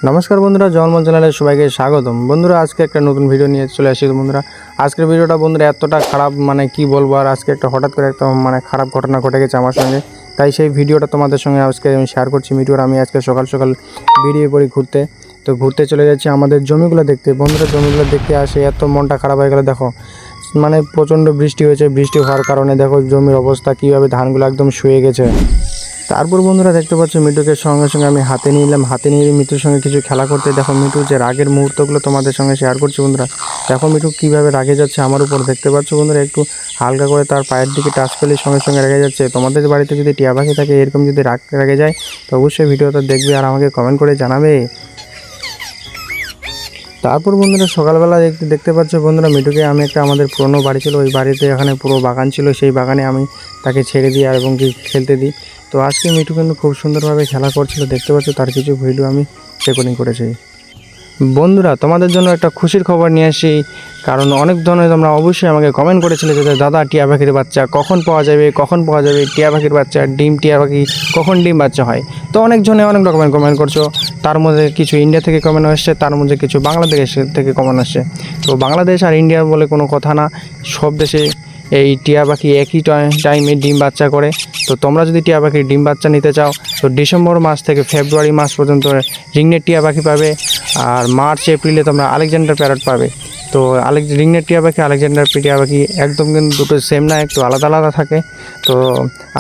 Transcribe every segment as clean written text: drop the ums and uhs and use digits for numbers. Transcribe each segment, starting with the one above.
নমস্কার বন্ধুরা, জলমল চ্যানেলে সবাইকে স্বাগতম। বন্ধুরা, আজকে একটা নতুন ভিডিও নিয়ে চলে আসি। বন্ধুরা, আজকের ভিডিওটা বন্ধুরা এতটা খারাপ, কি বলবো আর, আজকে একটা হঠাৎ করে একটা খারাপ ঘটনা ঘটে গেছে আমার সঙ্গে। তাই সেই ভিডিওটা তোমাদের সঙ্গে আজকে আমি শেয়ার করছি। মিটুর আমি আজকে সকাল সকাল বেরিয়ে পড়ি ঘুরতে। তো ঘুরতে চলে যাচ্ছি আমাদের জমিগুলো দেখতে। বন্ধুরা, জমিগুলো দেখতে আসে এত মনটা খারাপ হয়ে গেল। দেখো প্রচণ্ড বৃষ্টি হয়েছে। বৃষ্টি হওয়ার কারণে দেখো জমির অবস্থা কীভাবে, ধানগুলো একদম শুয়ে গেছে। তারপর বন্ধুরা দেখতে পাচ্ছ, মিটুকে সঙ্গে সঙ্গে আমি হাতে নিলাম। হাতে নিয়ে মিটুর সঙ্গে কিছু খেলা করতে। দেখো মিটুর যে রাগের মুহূর্তগুলো তোমাদের সঙ্গে শেয়ার করছি। বন্ধুরা, দেখো মিটু কীভাবে রাগে যাচ্ছে আমার উপর। দেখতে পাচ্ছ বন্ধুরা, একটু হালকা করে তার পায়ের দিকে টাচ করলে সঙ্গে সঙ্গে রেগে যাচ্ছে। তোমাদের বাড়িতে যদি টিয়া পাখি থাকে এরকম যদি রাগে যায়, তো অবশ্যই ভিডিওটা দেখবে আর আমাকে কমেন্ট করে জানাবে। তারপর বন্ধুরা সকালবেলা দেখতে পাচ্ছ বন্ধুরা, মিটুকে আমি একটা আমাদের পুরনো বাড়ি ছিল, ওই বাড়িতে এখানে পুরো বাগান ছিল, সেই বাগানে আমি তাকে ছেড়ে দিই আর এবং কি খেলতে দিই। তো আজকে মিটু কিন্তু খুব সুন্দরভাবে খেলা করছিল। দেখতে পাচ্ছ তার কিছু ভিডিও আমি রেকর্ডিং করেছি। বন্ধুরা, তোমাদের জন্য একটা খুশির খবর নিয়ে আসি, কারণ অনেক ধরনের তোমরা অবশ্যই আমাকে কমেন্ট করেছিলে যে দাদা টিয়া পাখির বাচ্চা কখন পাওয়া যাবে, টিয়া পাখির বাচ্চা টিয়া পাখি কখন ডিম বাচ্চা হয়। তো অনেকজনে অনেক রকমের কমেন্ট করছো। তার মধ্যে কিছু ইন্ডিয়া থেকে কমেন্ট আসছে, তার মধ্যে কিছু বাংলাদেশ থেকে কমেন্ট আসছে। তো বাংলাদেশ আর ইন্ডিয়া বলে কোনো কথা না, সব দেশে এই টিয়া পাখি একই টাইমে ডিম বাচ্চা করে। তো তোমরা যদি টিয়া পাখির ডিম বাচ্চা নিতে চাও, তো ডিসেম্বর মাস থেকে ফেব্রুয়ারি মাস পর্যন্ত রিংনেট টিয়া পাখি পাবে। আর মার্চ এপ্রিলে তোমরা আলেকজান্ডার প্যারট পাবে। তো রিংনেট টিয়া পাখি, আলেকজান্ডার টিয়া পাখি একদম কিন্তু দুটো সেম না, একটু আলাদা আলাদা থাকে। তো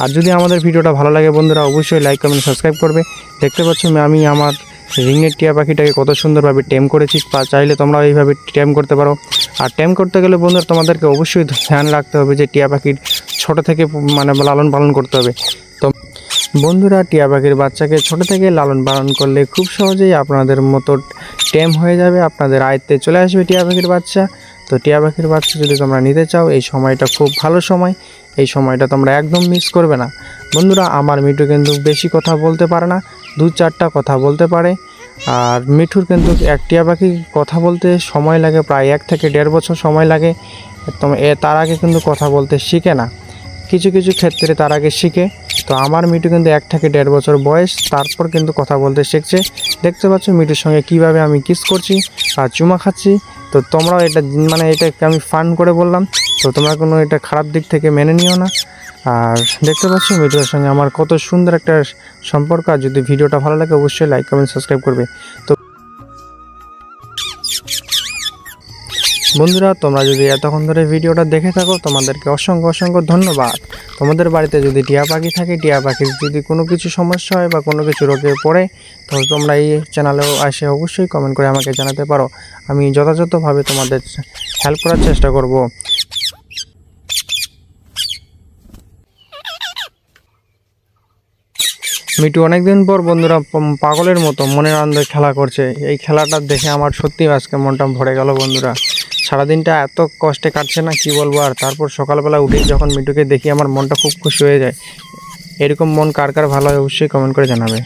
আর যদি আমাদের ভিডিওটা ভালো লাগে বন্ধুরা, অবশ্যই লাইক কমেন্ট সাবস্ক্রাইব করবে। দেখতে পাচ্ছ আমি আমার রিংনেট টিয়া পাখিটাকে কত সুন্দরভাবে টেম করেছি। চাইলে তোমরা এইভাবে টেম করতে পারো। আর টেম করতে গেলে বন্ধুরা তোমাদেরকে অবশ্যই ধ্যান রাখতে হবে যে টিয়া পাখির ছোট থেকে লালন পালন করতে হবে। তো বন্ধুরা, টিয়া পাখির বাচ্চাকে ছোট থেকে লালন পালন করলে খুব সহজেই আপনাদের মতো টেম হয়ে যাবে, আপনাদের আয়ত্তে চলে আসবে টিয়া পাখির বাচ্চা। তো টিয়া পাখির বাচ্চা যদি তোমরা নিতে চাও, এই সময়টা খুব ভালো সময়, এই সময়টা তোমরা একদম মিস করবে না। বন্ধুরা, আমার মিটু কিন্তু বেশি কথা বলতে পারে না, 2-4টা কথা বলতে পারে। আর মিঠুর কিন্তু এক টিয়া পাখি কথা বলতে সময় লাগে প্রায় 1 থেকে 1.5 বছর সময় লাগে। তার আগে কিন্তু কথা বলতে শিখে না, কিছু কিছু ক্ষেত্রে তার আগে শিখে। তো আমার মিটু কিন্তু 1 থেকে 1.5 বছর বয়স, তারপর কিন্তু কথা বলতে শিখছে। দেখতে পাচ্ছ মিটুর সঙ্গে কিভাবে আমি কিস করছি আর চুমা খাচ্ছি। তো তোমরাও এটা এটা আমি ফান করে বললাম, তো তোমরা কোনো এটা খারাপ দিক থেকে মেনে নিও না। আর দেখতে পাচ্ছ মিটুর সঙ্গে আমার কত সুন্দর একটা সম্পর্ক। আর যদি ভিডিওটা ভালো লাগে অবশ্যই লাইক কমেন্ট সাবস্ক্রাইব করবে। তো বন্ধুরা, তোমরা যদি এতক্ষণ ধরে ভিডিওটা দেখে থাকো, তোমাদেরকে অসংখ্য অসংখ্য ধন্যবাদ। তোমাদের বাড়িতে যদি টিয়া পাখি থাকে, টিয়া পাখির যদি কোনো কিছু সমস্যা হয় বা কোনো কিছু রোগে পড়ে, তো তোমরা এই চ্যানেলেও এসে অবশ্যই কমেন্ট করে আমাকে জানাতে পারো। আমি যথাযথভাবে তোমাদের হেল্প করার চেষ্টা করব। মিটু অনেকদিন পর বন্ধুরা পাগলের মতো মনের আনন্দে খেলা করছে। এই খেলাটা দেখে আমার সত্যি আজকে মনটা ভরে গেল। বন্ধুরা, সারাদিনটা এত কষ্টে কাটছে না, কি বলবো। আর তারপর সকালবেলা উঠেই যখন মিটুকে দেখি আমার মনটা খুব খুশি হয়ে যায়। এরকম মন কার কার ভালো হয় অবশ্যই কমেন্ট করে জানাবে।